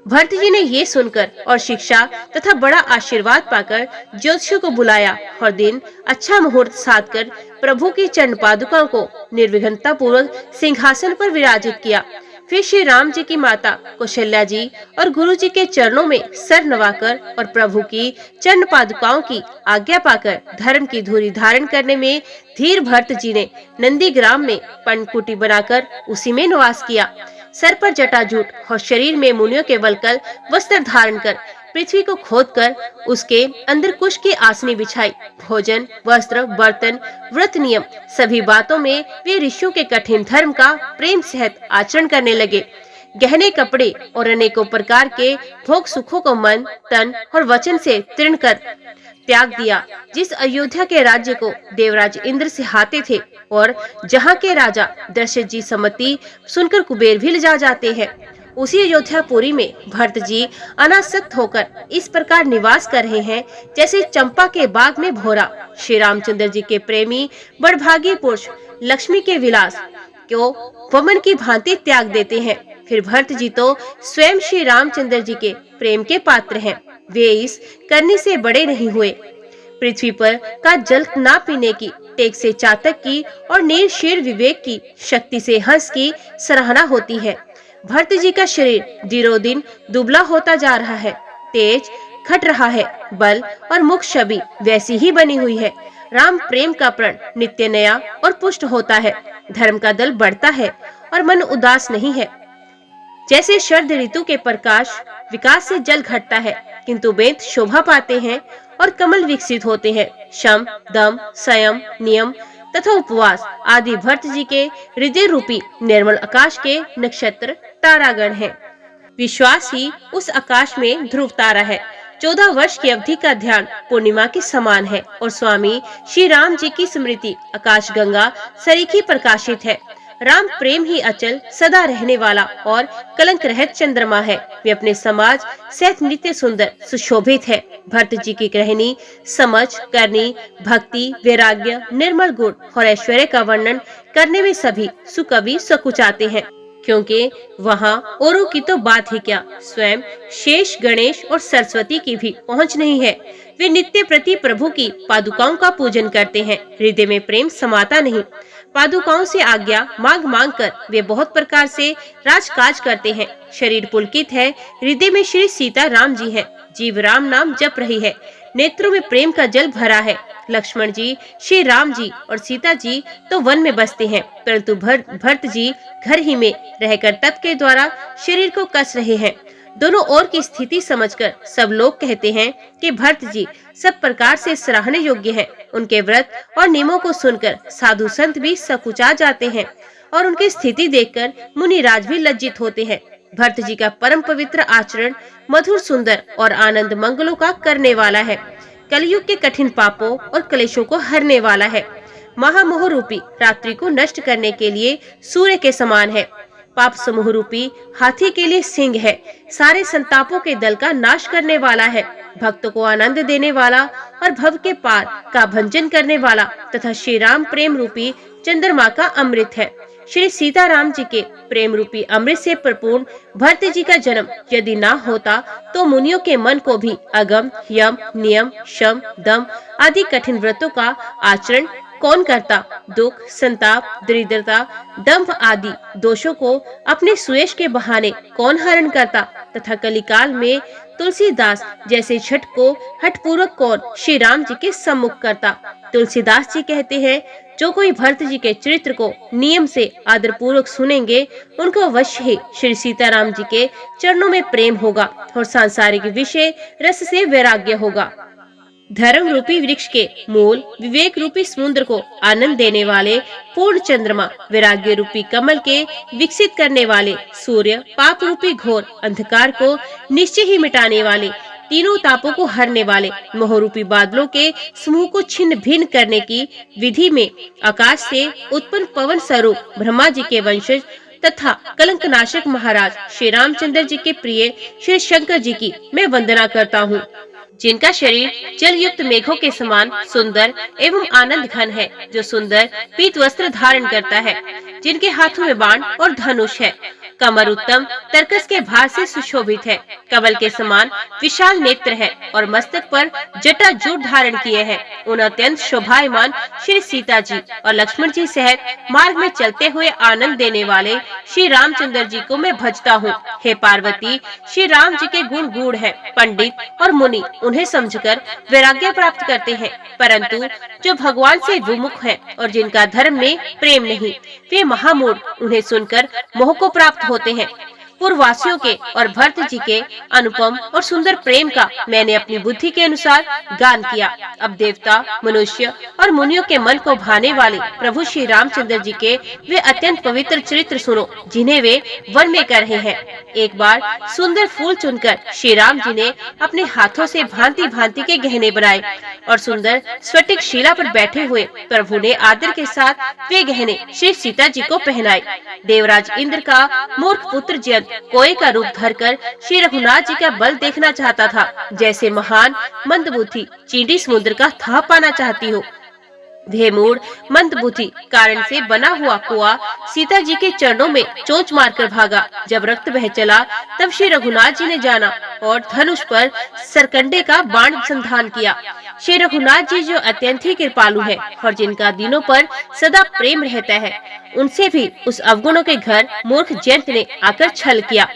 [SPEAKER 1] भरत जी ने ये सुनकर और शिक्षा तथा बड़ा आशीर्वाद पाकर ज्योतिषियों को बुलाया और दिन अच्छा मुहूर्त साध कर प्रभु की चरण पादुकाओं को निर्विघ्नता पूर्वक सिंहासन पर विराजित किया। फिर श्री राम जी की माता कौशल्या जी और गुरु जी के चरणों में सर नवाकर और प्रभु की चरण पादुकाओं की आज्ञा पाकर धर्म की धुरी धारण करने में धीर भरत जी ने नंदीग्राम में पर्णकुटी बनाकर उसी में निवास किया। सर पर जटाजूट और शरीर में मुनियों के वलकल वस्त्र धारण कर पृथ्वी को खोदकर उसके अंदर कुश की आसनी बिछाई। भोजन, वस्त्र, बर्तन, व्रत नियम सभी बातों में वे ऋषियों के कठिन धर्म का प्रेम सहित आचरण करने लगे। गहने कपड़े और अनेकों प्रकार के भोग सुखों को मन, तन और वचन से तृण कर त्याग दिया। जिस अयोध्या के राज्य को देवराज इंद्र से हाते थे और जहाँ के राजा दशरथ जी सम्मति सुनकर कुबेर भी लजा जाते हैं, उसी अयोध्यापुरी में भरत जी अनासक्त होकर इस प्रकार निवास कर रहे हैं जैसे चंपा के बाग में भोरा। श्री रामचंद्र जी के प्रेमी बड़भागी पुरुष लक्ष्मी के विलास को वमन की भांति त्याग देते हैं। फिर भरत जी तो स्वयं श्री रामचंद्र जी के प्रेम के पात्र हैं। वे इस करने से बड़े नहीं हुए। पृथ्वी पर का जल ना पीने की, टेक से चातक की और निर्शीर विवेक की, शक्ति से हंस की सराहना होती है। भरत जी का शरीर दिनों दिन दुबला होता जा रहा है, तेज घट रहा है, बल और मुख छवि वैसी ही बनी हुई है। राम प्रेम का प्रण नित्य नया और पुष्ट होता है। धर्म का दल बढ़ता है और मन उदास नहीं है। जैसे शरद ऋतु के प्रकाश विकास से जल घटता है, किंतु वेद शोभा पाते हैं और कमल विकसित होते हैं। शम, दम, संयम, नियम तथा उपवास आदि भरत जी के हृदय रूपी निर्मल आकाश के नक्षत्र तारागण हैं। विश्वास ही उस आकाश में ध्रुव तारा है। 14 वर्ष की अवधि का ध्यान पूर्णिमा के समान है और स्वामी श्री राम जी की स्मृति आकाश गंगा सरीखी प्रकाशित है। राम प्रेम ही अचल सदा रहने वाला और कलंक रहित चंद्रमा है। वे अपने समाज सहित नित्य सुंदर सुशोभित है। भरत जी की रहनी, समझ, करनी, भक्ति, वैराग्य, निर्मल गुण और ऐश्वर्य का वर्णन करने में सभी सुकवि सकुचाते हैं, क्योंकि वहाँ औरों की तो बात ही क्या, स्वयं शेष, गणेश और सरस्वती की भी पहुँच नहीं है। वे नित्य प्रति प्रभु की पादुकाओं का पूजन करते हैं। हृदय में प्रेम समाता नहीं। पादुकाओं से आज्ञा मांग मांग कर वे बहुत प्रकार से राजकाज करते हैं। शरीर पुलकित है, हृदय में श्री सीता राम जी हैं। जीव राम नाम जप रही है, नेत्रों में प्रेम का जल भरा है। लक्ष्मण जी, श्री राम जी और सीता जी तो वन में बसते हैं, परंतु भरत जी घर ही में रहकर तप के द्वारा शरीर को कस रहे हैं। दोनों ओर की स्थिति समझकर सब लोग कहते हैं कि भरत जी सब प्रकार से सराहने योग्य हैं। उनके व्रत और नियमों को सुनकर साधु संत भी सकुचा जाते हैं और उनकी स्थिति देखकर मुनिराज भी लज्जित होते हैं। भरत जी का परम पवित्र आचरण मधुर, सुंदर और आनंद मंगलों का करने वाला है। कलयुग के कठिन पापों और क्लेशों को हरने वाला है। महामोह रूपी रात्रि को नष्ट करने के लिए सूर्य के समान है। पाप समूह रूपी हाथी के लिए सिंह है। सारे संतापों के दल का नाश करने वाला है। भक्तों को आनंद देने वाला और भव के पार का भंजन करने वाला तथा श्री राम प्रेम रूपी चंद्रमा का अमृत है। श्री सीताराम जी के प्रेम रूपी अमृत से परिपूर्ण भरत जी का जन्म यदि ना होता तो मुनियों के मन को भी अगम, यम, नियम, शम, दम आदि कठिन व्रतों का आचरण कौन करता। दुख, संताप, दरिद्रता, दंभ आदि दोषों को अपने सुयश के बहाने कौन हरण करता तथा कलिकाल में तुलसीदास जैसे छठ को हठपूर्वक कौन श्री राम जी के सम्मुख करता। तुलसीदास जी कहते हैं, जो कोई भरत जी के चरित्र को नियम से आदर पूर्वक सुनेंगे, उनको अवश्य ही श्री सीताराम जी के चरणों में प्रेम होगा और सांसारिक विषय रस से वैराग्य होगा। धर्म रूपी वृक्ष के मूल विवेक रूपी समुद्र को आनंद देने वाले पूर्ण चंद्रमा, वैराग्य रूपी कमल के विकसित करने वाले सूर्य, पाप रूपी घोर अंधकार को निश्चय ही मिटाने वाले, तीनों तापों को हरने वाले, मोह रूपी बादलों के समूह को छिन्न भिन्न करने की विधि में आकाश से उत्पन्न पवन स्वरूप ब्रह्मा जी के वंशज तथा कलंकनाशक महाराज श्री रामचंद्र जी के प्रिय श्री शंकर जी की मैं वंदना करता हूँ, जिनका शरीर जल युक्त मेघों के समान सुंदर एवं आनंद घन है, जो सुंदर पीत वस्त्र धारण करता है, जिनके हाथों में बाण और धनुष है कमर उत्तम तरकस के भार से सुशोभित है। कमल के समान विशाल नेत्र है और मस्तक पर जटा जूट धारण किए हैं। उन अत्यंत शोभायमान श्री सीता जी और लक्ष्मण जी सहित मार्ग में चलते हुए आनंद देने वाले श्री रामचंद्र जी को मैं भजता हूँ। हे पार्वती, श्री राम जी के गुण गूढ़ है। पंडित और मुनि उन्हें समझकर वैराग्य प्राप्त करते हैं, परंतु जो भगवान से विमुख है और जिनका धर्म में प्रेम नहीं, वे महामूढ़ उन्हें सुनकर मोह को प्राप्त होते हैं। पूर्ववासियों के और भरत जी के अनुपम और सुंदर प्रेम का मैंने अपनी बुद्धि के अनुसार गान किया। अब देवता, मनुष्य और मुनियों के मन को भाने वाले प्रभु श्री रामचंद्र जी के वे अत्यंत पवित्र चरित्र सुनो, जिन्हें वे वन में कर रहे हैं। एक बार सुंदर फूल चुनकर श्री राम जी ने अपने हाथों से भांति भांति के गहने बनाए और सुंदर स्फटिक शिला पर बैठे हुए प्रभु ने आदर के साथ वे गहने श्री सीता जी को पहनाए। देवराज इंद्र का मूर्ख पुत्र जयंत कोए का रूप धरकर श्री रघुनाथ जी का बल देखना चाहता था, जैसे महान मंदबुद्धि चींटी समुद्र का था पाना चाहती हो। वे मूढ़ मंदबुद्धि कारण से बना हुआ कुआ सीता जी के चरणों में चोंच मारकर भागा। जब रक्त बह चला तब श्री रघुनाथ जी ने जाना और धनुष पर सरकंडे का बाण संधान किया। श्री रघुनाथ जी जो अत्यंत ही कृपालु है और जिनका दिनों पर सदा प्रेम रहता है, उनसे भी उस अवगुणों के घर मूर्ख जयंत ने आकर छल किया।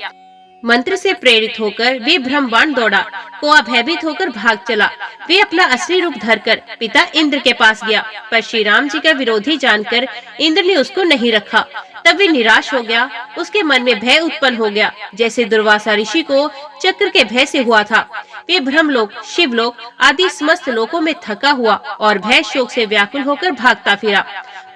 [SPEAKER 1] मंत्र से प्रेरित होकर वे ब्रह्म बाण दौड़ा, कोआ भयभीत होकर भाग चला। वे अपना असली रूप धरकर पिता इंद्र के पास गया, पर श्री राम जी का विरोधी जानकर इंद्र ने उसको नहीं रखा। तब वे निराश हो गया, उसके मन में भय उत्पन्न हो गया, जैसे दुर्वासा ऋषि को चक्र के भय से हुआ था। वे ब्रह्मलोक, शिवलोक आदि समस्त लोकों में थका हुआ और भय शोक से व्याकुल होकर भागता फिरा,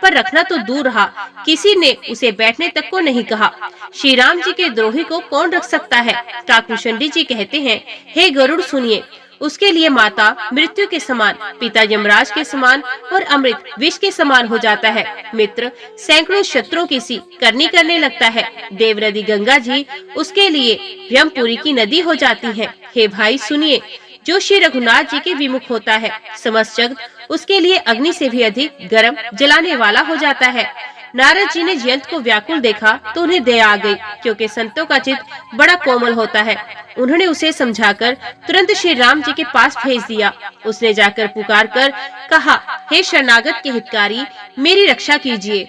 [SPEAKER 1] पर रखना तो दूर रहा, किसी ने उसे बैठने तक को नहीं कहा। श्री राम जी के द्रोही को कौन रख सकता है? काकुशंडी जी कहते हैं, हे गरुड़ सुनिए, उसके लिए माता मृत्यु के समान, पिता यमराज के समान और अमृत विष के समान हो जाता है। मित्र सैकड़ों शत्रुओं की सी करनी करने लगता है। देवनदी गंगा जी उसके लिए यमपुरी की नदी हो जाती है। हे भाई सुनिए, जो श्री रघुनाथ जी के विमुख होता है, समस्त जगत उसके लिए अग्नि से भी अधिक गर्म जलाने वाला हो जाता है। नारद जी ने जयंत को व्याकुल देखा तो उन्हें दया आ गई, क्योंकि संतों का चित्त बड़ा कोमल होता है। उन्होंने उसे समझाकर तुरंत श्री राम जी के पास भेज दिया। उसने जाकर पुकार कर कहा, हे शरणागत के हितकारी, मेरी रक्षा कीजिए।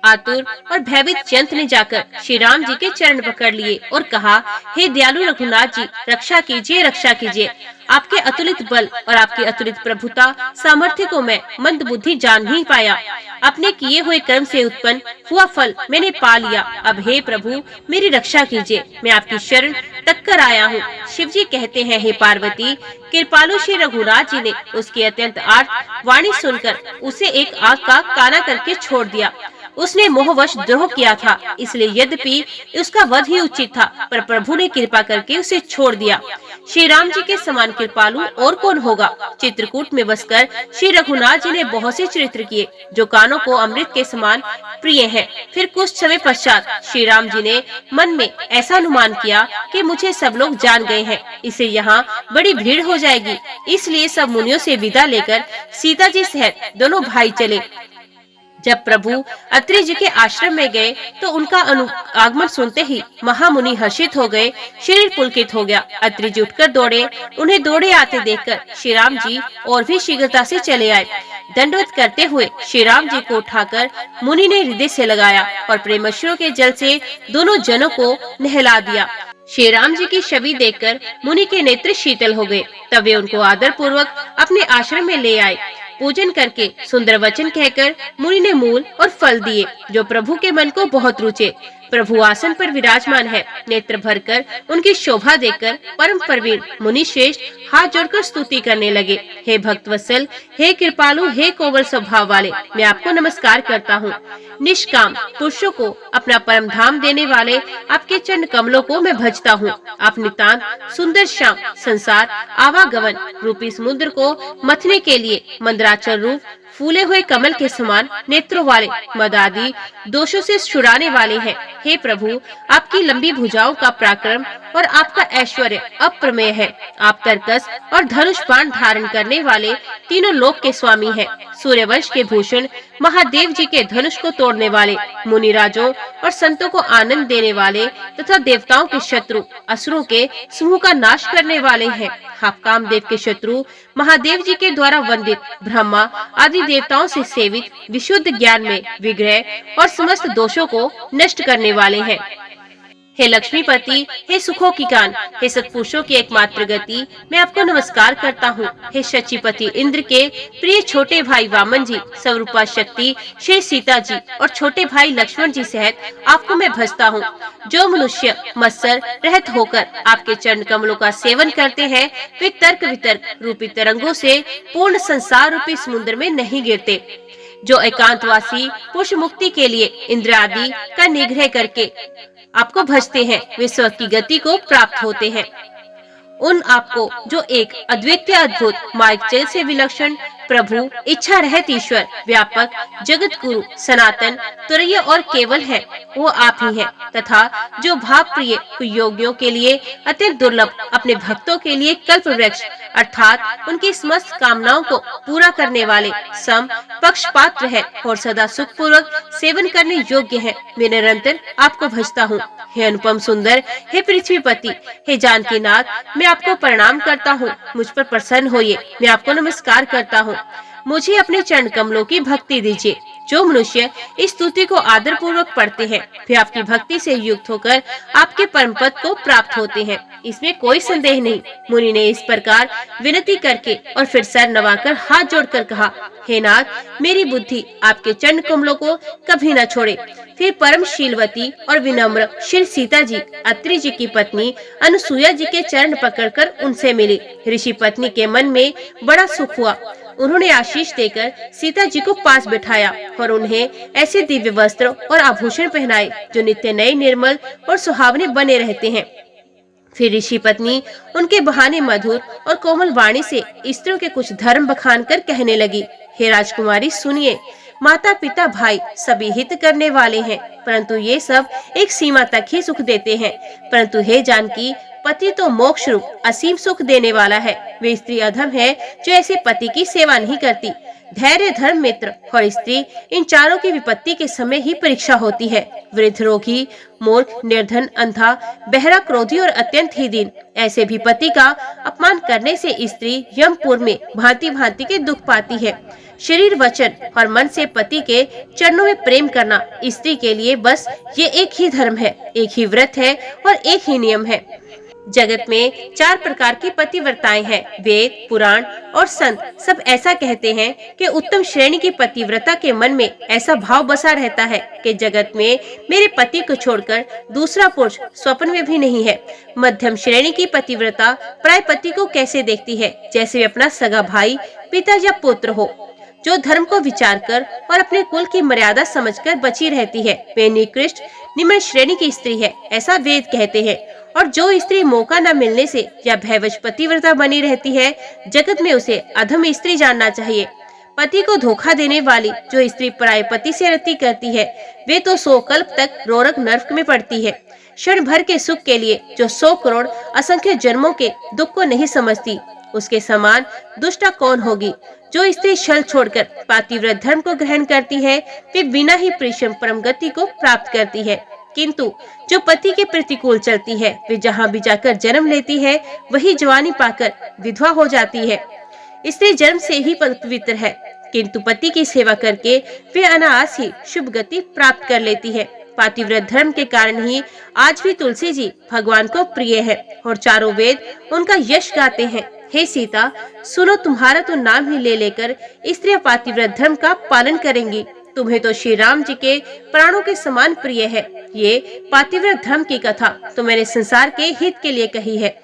[SPEAKER 1] आतुर और भयभीत जयंत ने जाकर श्री राम जी के चरण पकड़ लिए और कहा, हे दयालु रघुनाथ जी, रक्षा कीजिए, रक्षा कीजिए। आपके अतुलित बल और आपकी अतुलित प्रभुता सामर्थ्य को मैं मंद बुद्धि जान नहीं पाया। अपने किए हुए कर्म से उत्पन्न हुआ फल मैंने पा लिया। अब हे प्रभु मेरी रक्षा कीजिए, मैं आपकी शरण तक कर आया हूँ। शिव जी कहते हैं, हे पार्वती, कृपालु श्री रघुनाथ जी ने उसकी अत्यंत आर्त वाणी सुनकर उसे एक आग का काना करके छोड़ दिया। उसने मोहवश द्रोह किया था, इसलिए यद्यपि उसका वध ही उचित था, पर प्रभु ने कृपा करके उसे छोड़ दिया। श्री राम जी के समान कृपालु और कौन होगा? चित्रकूट में बसकर श्री रघुनाथ जी ने बहुत से चरित्र किए, जो कानों को अमृत के समान प्रिय हैं। फिर कुछ समय पश्चात श्री राम जी ने मन में ऐसा अनुमान किया कि मुझे सब लोग जान गए हैं, इसे यहाँ बड़ी भीड़ हो जाएगी, इसलिए सब मुनियों से विदा लेकर सीता जी सहित दोनों भाई चले। जब प्रभु अत्रि जी के आश्रम में गए तो उनका आगमन सुनते ही महामुनि हर्षित हो गए, शरीर पुलकित हो गया। अत्रि जी उठकर दौड़े, उन्हें दौड़े आते देखकर श्री राम जी और भी शीघ्रता से चले आए। दंडवत करते हुए श्री राम जी को उठाकर मुनि ने हृदय से लगाया और प्रेमाश्रुओं के जल से दोनों जनों को नहला दिया। श्री राम जी की छवि देखकर मुनि के नेत्र शीतल हो गए। तब वे उनको आदर पूर्वक अपने आश्रम में ले आए। पूजन करके सुंदर वचन कहकर मुनि ने मूल और फल दिए, जो प्रभु के मन को बहुत रुचे। प्रभु आसन पर विराजमान है। नेत्र भरकर उनकी शोभा देखकर परम प्रवीण मुनि श्रेष्ठ हाथ जोड़कर स्तुति करने लगे। हे भक्तवत्सल, हे कृपालु, हे कोमल स्वभाव वाले, मैं आपको नमस्कार करता हूँ। निष्काम पुरुषों को अपना परम धाम देने वाले आपके चरण कमलों को मैं भजता हूँ। आप नितांत सुंदर श्याम संसार आवागमन रूपी समुद्र को मथने के लिए मंदराचल रूप फूले हुए कमल के समान नेत्रों वाले मद आदि दोषों से छुड़ाने वाले हैं। हे प्रभु, आपकी लंबी भुजाओं का पराक्रम और आपका ऐश्वर्य अप्रमेय है। आप तरकस और धनुष बाण धारण करने वाले तीनों लोक के स्वामी हैं। सूर्यवंश के भूषण महादेव जी के धनुष को तोड़ने वाले, मुनिराजों और संतों को आनंद देने वाले तथा देवताओं के शत्रु असुरों के समूह का नाश करने वाले हैं। आप कामदेव के शत्रु महादेव जी के द्वारा वंदित ब्रह्मा आदि देवताओं से सेवित विशुद्ध ज्ञान में विग्रह और समस्त दोषों को नष्ट करने वाले हैं। हे लक्ष्मीपति, हे सुखों की कान, हे सत्पुरुषों की एकमात्र गति, मैं आपको नमस्कार करता हूँ। हे शचीपति इंद्र के प्रिय छोटे भाई वामन जी, स्वरूपा शक्ति श्री सीता जी और छोटे भाई लक्ष्मण जी सहित आपको मैं भजता हूँ। जो मनुष्य मत्सर रहित होकर आपके चरण कमलों का सेवन करते हैं, वे तर्क वितर्क रूपी तरंगों से पूर्ण संसार रूपी समुद्र में नहीं गिरते। जो एकांतवासी पुरुष मुक्ति के लिए इंद्र आदि का निग्रह करके आपको भजते हैं, वे स्वर्ग की गति को प्राप्त होते हैं। उन आपको जो एक अद्वितीय अद्भुत मार्गचल से विलक्षण प्रभु इच्छा रहित ईश्वर व्यापक जगत गुरु सनातन तुरीय और केवल है, वो आप ही हैं। तथा जो भाव प्रिय योगियों के लिए अत्यंत दुर्लभ अपने भक्तों के लिए कल्प वृक्ष अर्थात उनकी समस्त कामनाओं को पूरा करने वाले सम पक्षपात है और सदा सुख पूर्वक सेवन करने योग्य है, मैं निरंतर आपको भजता हूँ। हे अनुपम सुंदर, हे पृथ्वीपति, हे जानकीनाथ, मैं आपको प्रणाम करता हूँ। मुझ पर प्रसन्न होइए, मैं आपको नमस्कार करता हूँ। मुझे अपने चरण कमलों की भक्ति दीजिए। जो मनुष्य इस स्तुति को आदर पूर्वक पढ़ते हैं, वे आपकी भक्ति से युक्त होकर आपके परम पद को प्राप्त होते हैं, इसमें कोई संदेह नहीं। मुनि ने इस प्रकार विनती करके और फिर सर नवाकर हाथ जोड़कर कहा, हे नाथ, मेरी बुद्धि आपके चरण कमलों को कभी न छोड़े। फिर परम शीलवती और विनम्र श्री सीता जी अत्रि जी की पत्नी अनुसुईया जी के चरण पकड़कर उनसे मिली। ऋषि पत्नी के मन में बड़ा सुख हुआ। उन्होंने आशीष देकर सीता जी को पास बिठाया और उन्हें ऐसे दिव्य वस्त्र और आभूषण पहनाए जो नित्य नए, निर्मल और सुहावने बने रहते हैं। फिर ऋषि पत्नी उनके बहाने मधुर और कोमल वाणी से स्त्रियों के कुछ धर्म बखान कर कहने लगी, हे राजकुमारी सुनिए, माता पिता भाई सभी हित करने वाले हैं, परंतु ये सब एक सीमा तक ही सुख देते हैं। परंतु हे जानकी, पति तो मोक्ष रूप असीम सुख देने वाला है। वे स्त्री अधम है जो ऐसे पति की सेवा नहीं करती। धैर्य, धर्म, मित्र और स्त्री, इन चारों की विपत्ति के समय ही परीक्षा होती है। वृद्ध, रोगी, मूर्ख, निर्धन, अंधा, बहरा, क्रोधी और अत्यंत ही दीन, ऐसे भी पति का अपमान करने से स्त्री यमपुर में भांति भांति के दुख पाती है। शरीर, वचन और मन से पति के चरणों में प्रेम करना स्त्री के लिए बस ये एक ही धर्म है, एक ही व्रत है और एक ही नियम है। जगत में 4 प्रकार की पतिव्रताएं हैं। वेद, पुराण और संत सब ऐसा कहते हैं कि उत्तम श्रेणी की पतिव्रता के मन में ऐसा भाव बसा रहता है कि जगत में मेरे पति को छोड़कर दूसरा पुरुष स्वप्न में भी नहीं है। मध्यम श्रेणी की पतिव्रता प्राय पति को कैसे देखती है, जैसे वे अपना सगा भाई, पिता या पुत्र हो, जो धर्म को विचार कर और अपने कुल की मर्यादा समझकर बची रहती है, वे निकृष्ट निम्न श्रेणी की स्त्री है, ऐसा वेद कहते हैं। और जो स्त्री मौका न मिलने से या भयवश पतिव्रता बनी रहती है, जगत में उसे अधम स्त्री जानना चाहिए। पति को धोखा देने वाली जो स्त्री पराये पति से रति करती है, वे तो 100 कल्प तक रोरक नर्क में पड़ती है। क्षण भर के सुख के लिए जो 100 करोड़ असंख्य जन्मों के दुख को नहीं समझती, उसके समान दुष्टा कौन होगी। जो स्त्री छल छोड़कर पातिव्रत धर्म को ग्रहण करती है, वे बिना ही परिश्रम परम गति को प्राप्त करती है। किंतु जो पति के प्रतिकूल चलती है, वे जहाँ भी जाकर जन्म लेती है, वही जवानी पाकर विधवा हो जाती है। स्त्री जन्म से ही पवित्र है, किंतु पति की सेवा करके वे अनायास ही शुभ गति प्राप्त कर लेती है। पातिव्रत धर्म के कारण ही आज भी तुलसी जी भगवान को प्रिय है और चारों वेद उनका यश गाते हैं। हे सीता, सुनो, तुम्हारा तो नाम ही ले लेकर स्त्रियां पातिव्रत धर्म का पालन करेंगी। तुम्हें तो श्री राम जी के प्राणों के समान प्रिय है। ये पातिव्रत धर्म की कथा तो मैंने संसार के हित के लिए कही है।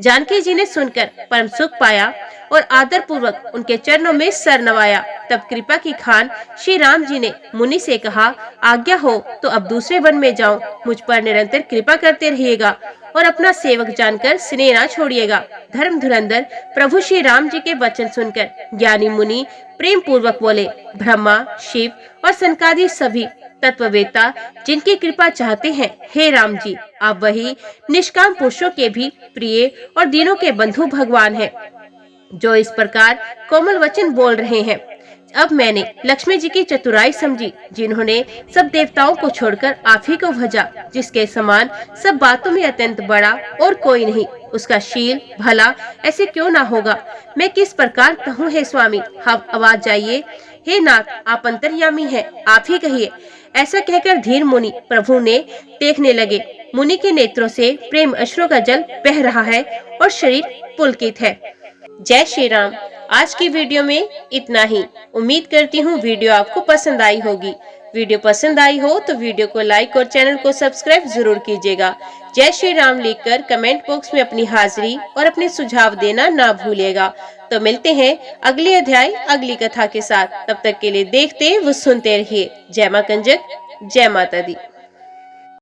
[SPEAKER 1] जानकी जी ने सुनकर परम सुख पाया और आदर पूर्वक उनके चरणों में सर नवाया। तब कृपा की खान श्री राम जी ने मुनि से कहा, आज्ञा हो तो अब दूसरे वन में जाऊं। मुझ पर निरंतर कृपा करते रहिएगा और अपना सेवक जानकर स्नेह न छोड़िएगा। धर्म धुरंधर प्रभु श्री राम जी के वचन सुनकर ज्ञानी मुनि प्रेम पूर्वक बोले, ब्रह्मा, शिव और सनकादि सभी तत्ववेता जिनकी कृपा चाहते हैं, हे राम जी, आप वही निष्काम पुरुषों के भी प्रिय और दीनों के बंधु भगवान हैं, जो इस प्रकार कोमल वचन बोल रहे हैं। अब मैंने लक्ष्मी जी की चतुराई समझी, जिन्होंने सब देवताओं को छोड़कर आप ही को भजा, जिसके समान सब बातों में अत्यंत बड़ा और कोई नहीं। उसका शील भला ऐसे क्यों ना होगा। मैं किस प्रकार कहूँ हे स्वामी, आप आवाज जाइए। हे नाथ, आप अंतर्यामी हैं, आप ही कहिए। ऐसा कहकर धीर मुनि प्रभु ने देखने लगे। मुनि के नेत्रों से प्रेम अश्रु का जल बह रहा है और शरीर पुलकित है। जय श्री राम। आज की वीडियो में इतना ही। उम्मीद करती हूँ वीडियो आपको पसंद आई होगी। वीडियो पसंद आई हो तो वीडियो को लाइक और चैनल को सब्सक्राइब जरूर कीजिएगा। जय श्री राम लिखकर कमेंट बॉक्स में अपनी हाजिरी और अपने सुझाव देना ना भूलिएगा। तो मिलते हैं अगले अध्याय अगली कथा के साथ। तब तक के लिए देखते व सुनते रहिए। जय मां कंजक, जय माता दी।